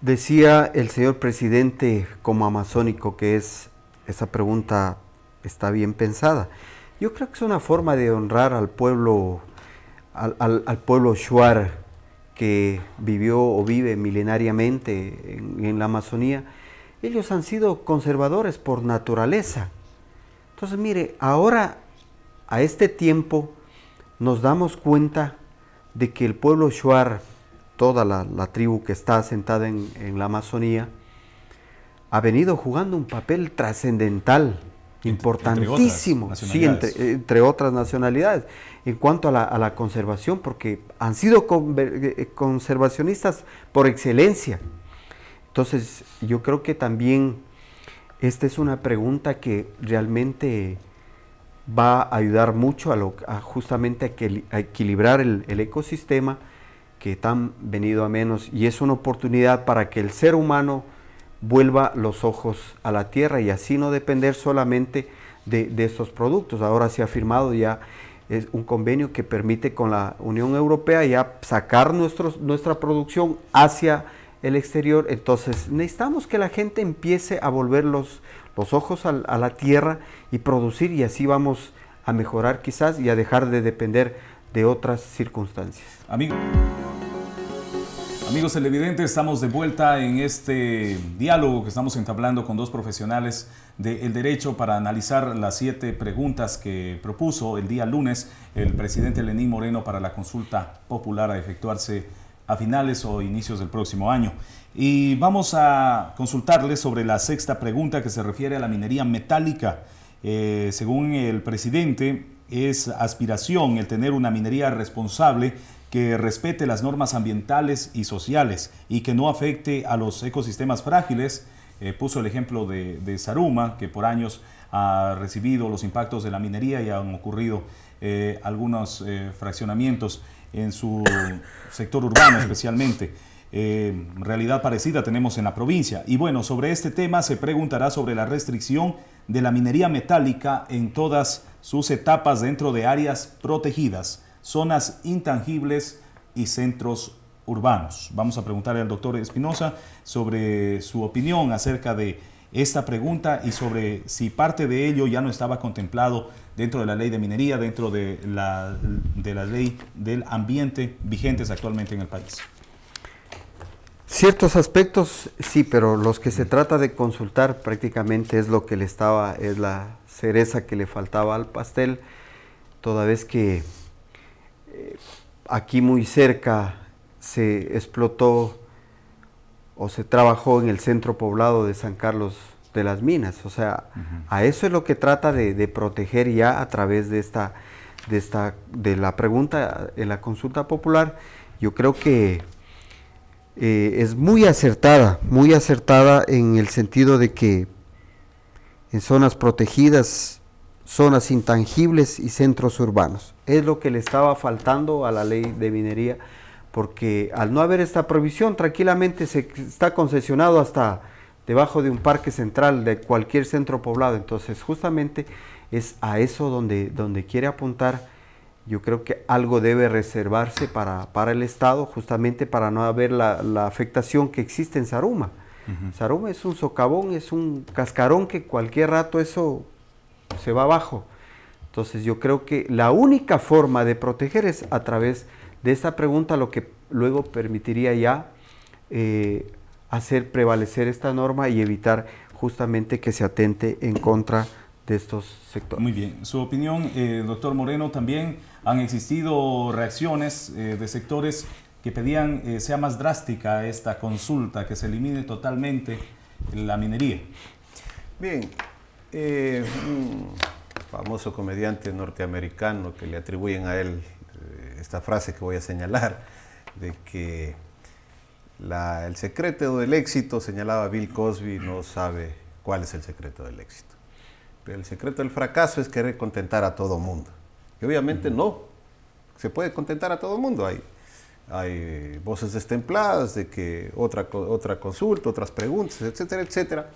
Decía el señor presidente como amazónico que esa pregunta está bien pensada. Yo creo que es una forma de honrar al pueblo shuar que vivió o vive milenariamente en la Amazonía. Ellos han sido conservadores por naturaleza. Entonces, mire, ahora a este tiempo nos damos cuenta de que el pueblo shuar, toda la tribu que está asentada en la Amazonía, ha venido jugando un papel trascendental, importantísimo, entre otras nacionalidades, en cuanto a la conservación, porque han sido conservacionistas por excelencia. Entonces, yo creo que también esta es una pregunta que realmente va a ayudar mucho justamente a equilibrar el ecosistema que tan venido a menos, y es una oportunidad para que el ser humano vuelva los ojos a la tierra y así no depender solamente de estos productos. Ahora se ha firmado ya un convenio que permite con la Unión Europea ya sacar nuestra producción hacia el exterior. Entonces necesitamos que la gente empiece a volver los ojos a la tierra y producir, y así vamos a mejorar quizás y a dejar de depender de otras circunstancias. Amigos televidentes, estamos de vuelta en este diálogo que estamos entablando con dos profesionales del derecho para analizar las 7 preguntas que propuso el día lunes el presidente Lenín Moreno para la consulta popular a efectuarse a finales o inicios del próximo año. Y vamos a consultarles sobre la 6ª pregunta, que se refiere a la minería metálica. Según el presidente, es aspiración el tener una minería responsable que respete las normas ambientales y sociales y que no afecte a los ecosistemas frágiles. Puso el ejemplo de Zaruma, que por años ha recibido los impactos de la minería y han ocurrido algunos fraccionamientos en su sector urbano especialmente. realidad parecida tenemos en la provincia. Y bueno, sobre este tema se preguntará sobre la restricción de la minería metálica en todas sus etapas dentro de áreas protegidas, zonas intangibles y centros urbanos. Vamos a preguntarle al doctor Espinosa sobre su opinión acerca de esta pregunta y sobre si parte de ello ya no estaba contemplado dentro de la ley de minería, dentro de la ley del ambiente vigentes actualmente en el país. Ciertos aspectos sí, pero los que se trata de consultar prácticamente es lo que es la cereza que le faltaba al pastel, toda vez que aquí muy cerca se explotó o se trabajó en el centro poblado de San Carlos de las Minas. O sea, a eso es lo que trata de proteger ya a través de la pregunta en la consulta popular. Yo creo que es muy acertada en el sentido de que en zonas protegidas, zonas intangibles y centros urbanos. Es lo que le estaba faltando a la ley de minería, porque al no haber esta prohibición, tranquilamente se está concesionado hasta debajo de un parque central de cualquier centro poblado. Entonces, justamente es a eso donde quiere apuntar. Yo creo que algo debe reservarse para el Estado, justamente para no haber la afectación que existe en Zaruma. Zaruma es un socavón, es un cascarón que cualquier rato eso se va abajo. Entonces yo creo que la única forma de proteger es a través de esta pregunta, lo que luego permitiría ya hacer prevalecer esta norma y evitar justamente que se atente en contra de estos sectores. Muy bien. Su opinión, doctor Moreno, también han existido reacciones de sectores que pedían sea más drástica esta consulta, que se elimine totalmente la minería. Bien, un famoso comediante norteamericano que le atribuyen a él esta frase que voy a señalar, de que el secreto del éxito, señalaba Bill Cosby, no sabe cuál es el secreto del éxito. Pero el secreto del fracaso es querer contentar a todo mundo. Y obviamente no se puede contentar a todo mundo. Hay voces destempladas de que otra consulta, otras preguntas, etcétera, etcétera.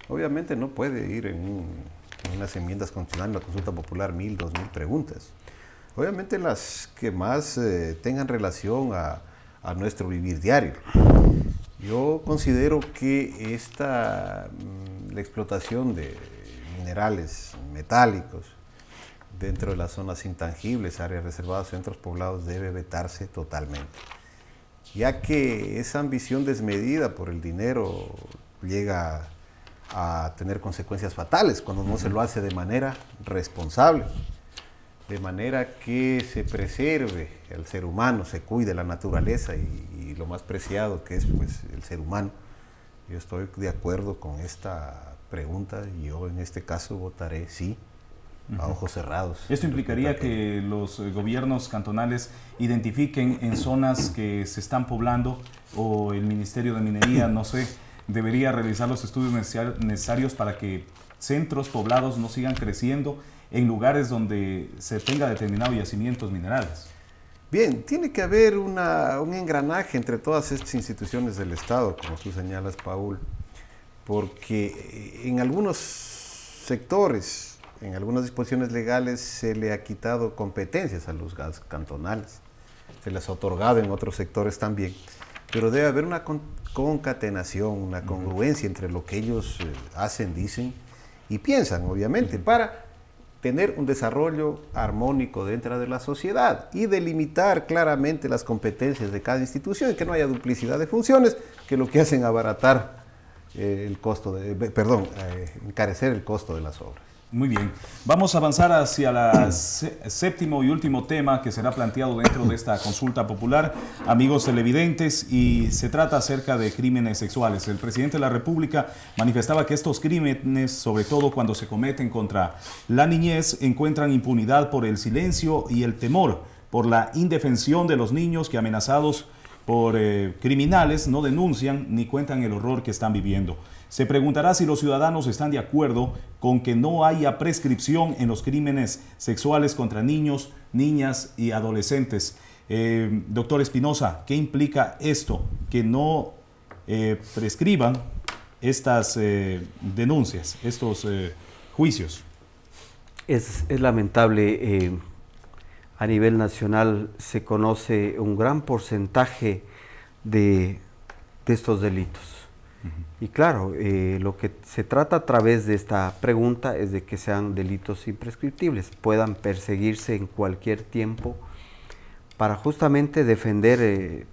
Obviamente no puede ir en unas enmiendas constitucionales, una consulta popular, 1000, 2000 preguntas. Obviamente las que más tengan relación a nuestro vivir diario. Yo considero que la explotación de minerales metálicos dentro de las zonas intangibles, áreas reservadas, centros poblados, debe vetarse totalmente, ya que esa ambición desmedida por el dinero llega a tener consecuencias fatales cuando no se lo hace de manera responsable, de manera que se preserve el ser humano, se cuide la naturaleza y lo más preciado que es pues el ser humano. Yo estoy de acuerdo con esta pregunta y yo en este caso votaré sí, a ojos cerrados. ¿Esto implicaría que los gobiernos cantonales identifiquen en zonas que se están poblando, o el Ministerio de Minería, no sé, debería realizar los estudios necesarios para que centros poblados no sigan creciendo en lugares donde se tenga determinados yacimientos minerales? Bien, tiene que haber un engranaje entre todas estas instituciones del Estado, como tú señalas, Paul, porque en algunos sectores, en algunas disposiciones legales, se le ha quitado competencias a los GADS cantonales, se les ha otorgado en otros sectores también, pero debe haber una concatenación, una congruencia entre lo que ellos hacen, dicen y piensan, obviamente, para tener un desarrollo armónico dentro de la sociedad y delimitar claramente las competencias de cada institución y que no haya duplicidad de funciones que lo que hacen abaratar encarecer el costo de las obras. Muy bien, vamos a avanzar hacia el séptimo y último tema que será planteado dentro de esta consulta popular, amigos televidentes, y se trata acerca de crímenes sexuales. El presidente de la República manifestaba que estos crímenes, sobre todo cuando se cometen contra la niñez, encuentran impunidad por el silencio y el temor, por la indefensión de los niños que, amenazados por criminales, no denuncian ni cuentan el horror que están viviendo. Se preguntará si los ciudadanos están de acuerdo con que no haya prescripción en los crímenes sexuales contra niños, niñas y adolescentes. Doctor Espinosa, ¿qué implica esto? Que no prescriban estas denuncias, estos juicios. Es lamentable, a nivel nacional se conoce un gran porcentaje de estos delitos. Y claro, lo que se trata a través de esta pregunta es de que sean delitos imprescriptibles, puedan perseguirse en cualquier tiempo para justamente defender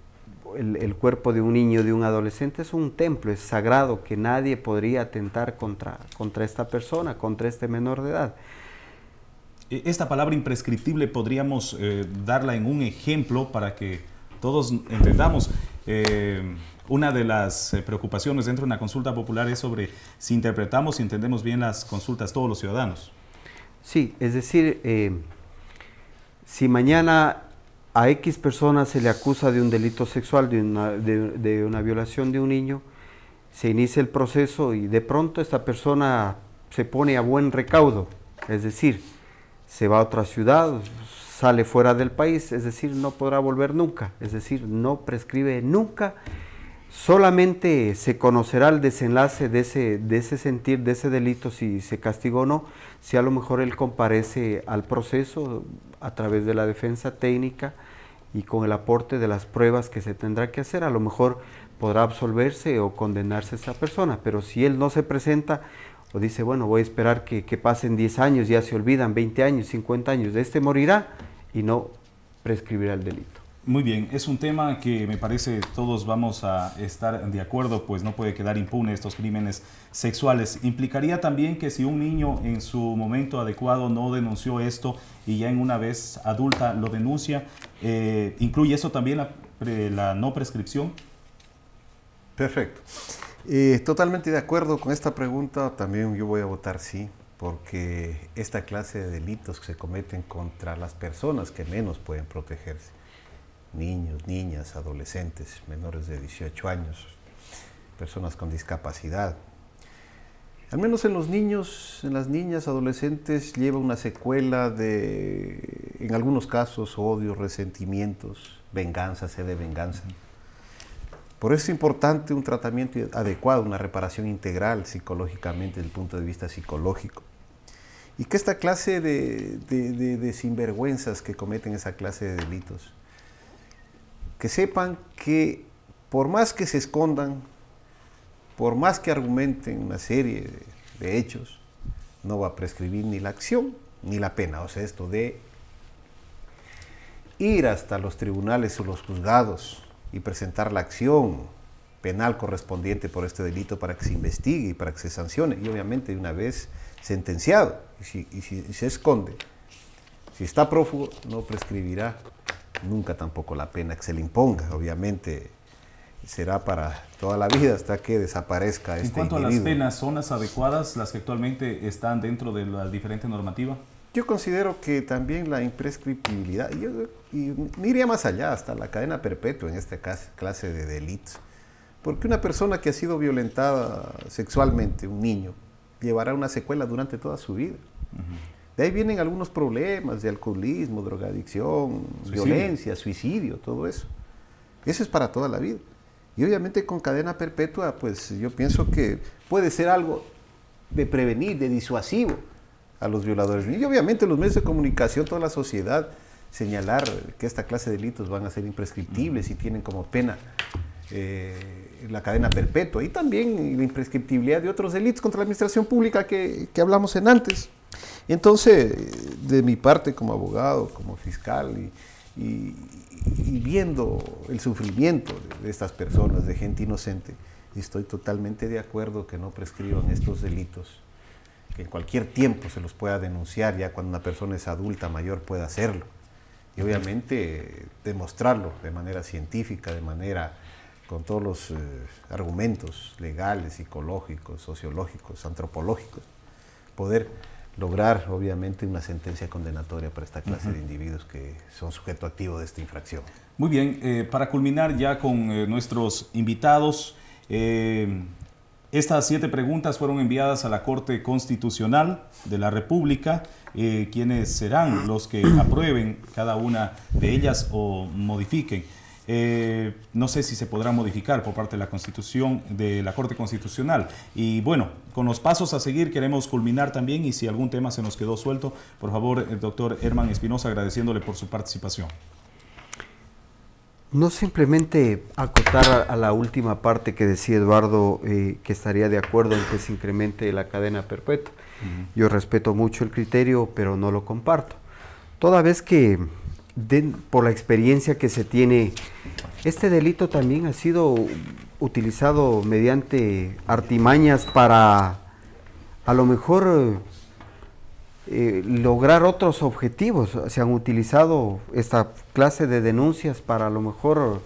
el cuerpo de un niño, de un adolescente. Es un templo, es sagrado, que nadie podría atentar contra esta persona, contra este menor de edad. Esta palabra imprescriptible podríamos darla en un ejemplo para que todos entendamos. Una de las preocupaciones dentro de una consulta popular es sobre si interpretamos y entendemos bien las consultas todos los ciudadanos. Sí, es decir, si mañana a X persona se le acusa de un delito sexual, de una violación de un niño, se inicia el proceso y de pronto esta persona se pone a buen recaudo, es decir, se va a otra ciudad, sale fuera del país, es decir, no podrá volver nunca, es decir, no prescribe nunca. Solamente se conocerá el desenlace de ese sentir, de ese delito, si se castigó o no, si a lo mejor él comparece al proceso a través de la defensa técnica y con el aporte de las pruebas que se tendrá que hacer, a lo mejor podrá absolverse o condenarse esa persona, pero si él no se presenta o dice, bueno, voy a esperar que pasen 10 años, ya se olvidan, 20 años, 50 años, este morirá y no prescribirá el delito. Muy bien, es un tema que me parece todos vamos a estar de acuerdo, pues no puede quedar impune estos crímenes sexuales. Implicaría también que si un niño en su momento adecuado no denunció esto y ya en una vez adulta lo denuncia, ¿incluye eso también la no prescripción? Perfecto. Totalmente de acuerdo con esta pregunta, también yo voy a votar sí, porque esta clase de delitos que se cometen contra las personas que menos pueden protegerse, niños, niñas, adolescentes, menores de 18 años, personas con discapacidad. Al menos en los niños, en las niñas, adolescentes, lleva una secuela de, en algunos casos, odio, resentimientos, venganza, sed de venganza. Por eso es importante un tratamiento adecuado, una reparación integral psicológicamente desde el punto de vista psicológico. Y que esta clase de sinvergüenzas que cometen esa clase de delitos, que sepan que por más que se escondan, por más que argumenten una serie de hechos, no va a prescribir ni la acción ni la pena. O sea, esto de ir hasta los tribunales o los juzgados y presentar la acción penal correspondiente por este delito para que se investigue y para que se sancione, y obviamente una vez sentenciado, y si se esconde, si está prófugo, no prescribirá nunca tampoco la pena que se le imponga. Obviamente será para toda la vida hasta que desaparezca este individuo. En cuanto a las penas, ¿son las adecuadas las que actualmente están dentro de la diferente normativa? Yo considero que también la imprescriptibilidad, y iría más allá, hasta la cadena perpetua en esta clase de delitos. Porque una persona que ha sido violentada sexualmente, un niño, llevará una secuela durante toda su vida. De ahí vienen algunos problemas de alcoholismo, drogadicción, violencia, suicidio, todo eso. Eso es para toda la vida. Y obviamente con cadena perpetua, pues yo pienso que puede ser algo de prevenir, de disuasivo a los violadores. Y obviamente los medios de comunicación, toda la sociedad, señalar que esta clase de delitos van a ser imprescriptibles y tienen como pena la cadena perpetua. Y también la imprescriptibilidad de otros delitos contra la administración pública que hablamos en antes. Entonces, de mi parte como abogado, como fiscal y viendo el sufrimiento de estas personas, de gente inocente, estoy totalmente de acuerdo que no prescriban estos delitos, que en cualquier tiempo se los pueda denunciar, ya cuando una persona es adulta, mayor, pueda hacerlo. Y obviamente demostrarlo de manera científica, de manera con todos los argumentos legales, psicológicos, sociológicos, antropológicos, poder lograr obviamente una sentencia condenatoria para esta clase de individuos que son sujeto activo de esta infracción. Muy bien, para culminar ya con nuestros invitados, Estas 7 preguntas fueron enviadas a la Corte Constitucional de la República, quienes serán los que aprueben cada una de ellas o modifiquen. No sé si se podrá modificar por parte de la Constitución, de la Corte Constitucional. Y bueno, con los pasos a seguir queremos culminar también, y si algún tema se nos quedó suelto, por favor, el doctor Herman Espinosa, agradeciéndole por su participación. No simplemente acotar a la última parte que decía Eduardo, que estaría de acuerdo en que se incremente la cadena perpetua. Yo respeto mucho el criterio, pero no lo comparto. Toda vez que, por la experiencia que se tiene, este delito también ha sido utilizado mediante artimañas para, a lo mejor, lograr otros objetivos. Se han utilizado esta clase de denuncias para a lo mejor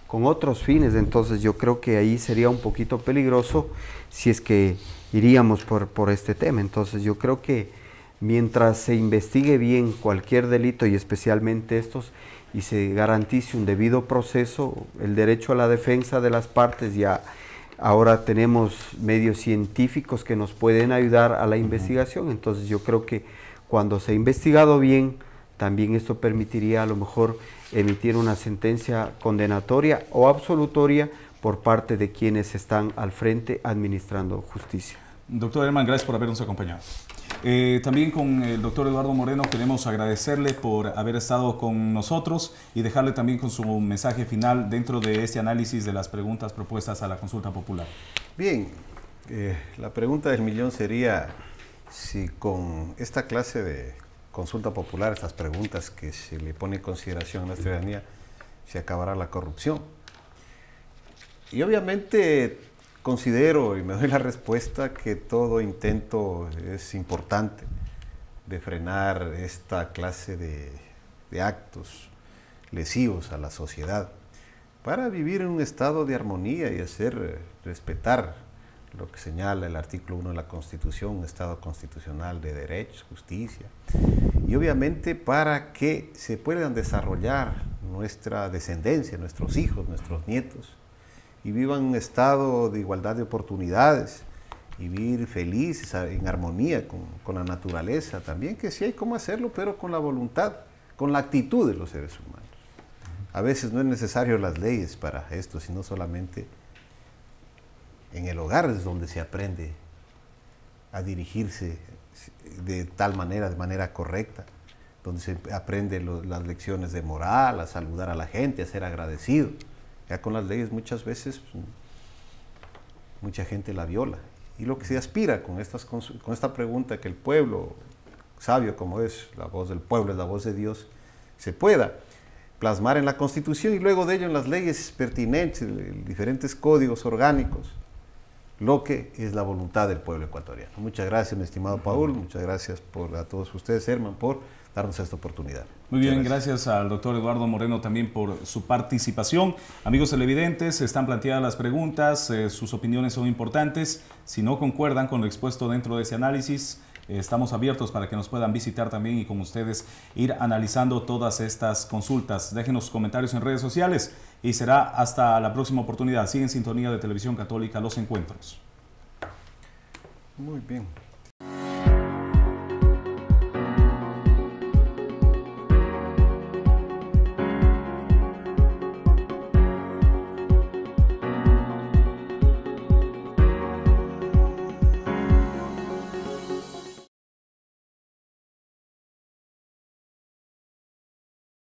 con otros fines, entonces yo creo que ahí sería un poquito peligroso si es que iríamos por este tema. Entonces yo creo que mientras se investigue bien cualquier delito y especialmente estos, y se garantice un debido proceso, el derecho a la defensa de las partes, ya ahora tenemos medios científicos que nos pueden ayudar a la investigación. Entonces yo creo que cuando se ha investigado bien, también esto permitiría a lo mejor emitir una sentencia condenatoria o absolutoria por parte de quienes están al frente administrando justicia. Doctor Herman, gracias por habernos acompañado. También con el doctor Eduardo Moreno queremos agradecerle por haber estado con nosotros y dejarle también con su mensaje final dentro de este análisis de las preguntas propuestas a la consulta popular. Bien, la pregunta del millón sería si con esta clase de consulta popular, estas preguntas que se le pone en consideración a la ciudadanía, se acabará la corrupción. Y obviamente considero, y me doy la respuesta, que todo intento es importante de frenar esta clase de actos lesivos a la sociedad para vivir en un estado de armonía y hacer respetar lo que señala el artículo 1 de la Constitución, un estado constitucional de derechos, justicia, y obviamente para que se puedan desarrollar nuestra descendencia, nuestros hijos, nuestros nietos, y vivan un estado de igualdad de oportunidades y vivir felices, en armonía con la naturaleza también, que sí hay cómo hacerlo, pero con la voluntad, con la actitud de los seres humanos. A veces no es necesario las leyes para esto, sino solamente en el hogar es donde se aprende a dirigirse de tal manera, de manera correcta, donde se aprende las lecciones de moral, a saludar a la gente, a ser agradecido. Ya con las leyes muchas veces mucha gente la viola. Y lo que se aspira con esta pregunta, que el pueblo, sabio como es, la voz del pueblo es la voz de Dios, se pueda plasmar en la Constitución y luego de ello en las leyes pertinentes, en diferentes códigos orgánicos, lo que es la voluntad del pueblo ecuatoriano. Muchas gracias, mi estimado Paul, muchas gracias a todos ustedes, Herman, por darnos esta oportunidad. Muy bien, gracias al doctor Eduardo Moreno también por su participación. Amigos televidentes, están planteadas las preguntas, sus opiniones son importantes. Si no concuerdan con lo expuesto dentro de ese análisis, estamos abiertos para que nos puedan visitar también y con ustedes ir analizando todas estas consultas. Déjenos sus comentarios en redes sociales y será hasta la próxima oportunidad. Sigue en sintonía de Televisión Católica Los Encuentros. Muy bien.